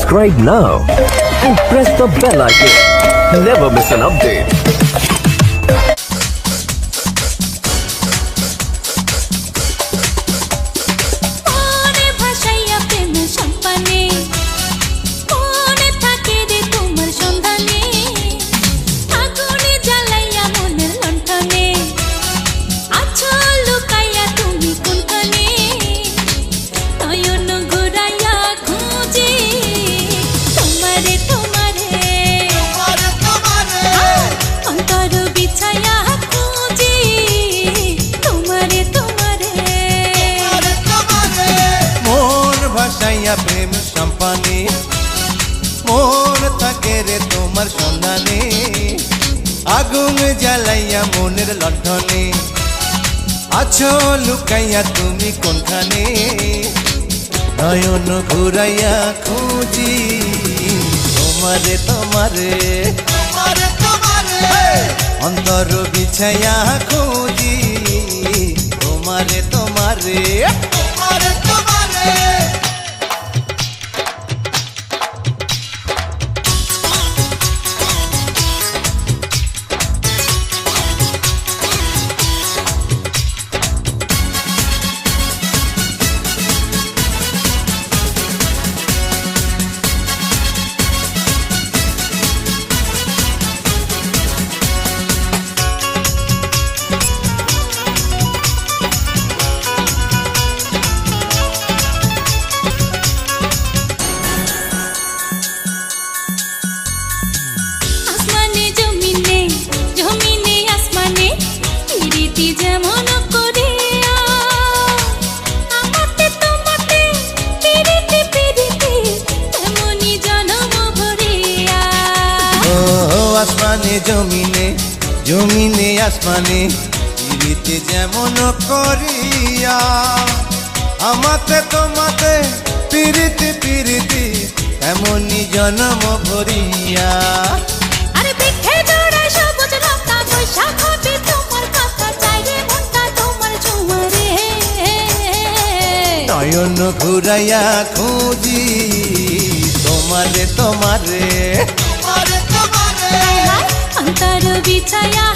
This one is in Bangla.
Subscribe now and press the bell icon. Never miss an update. প্রেম সম্পানে মন থাকে রে তোমার সন্ধানে আগুন জ্বালাইয়া মনের লণ্ঠনে আছো লুকাইয়া তুমি কোনখানে নয়ন ঘুরাইয়া খুঁজি তোমারে তোমারে অন্তর বিছাইয়া খুঁজি তোমারে তোমারে আসমানে জমিনে জমিনে আসমানে পিরিতি যেমন করিয়া আমাতে তোমাতে পিরিতি পিরিতি তেমনি জন্ম ভরিয়া আরে দেখে জোড়ায় সবুজ লতা বৈশাখ হবে তোমার কথা চাইরে মনটা তোমার ঝুমারে নয়ন ঘুরাইয়া খুঁজি তোমারে তোমারে অন্তর বিছায়া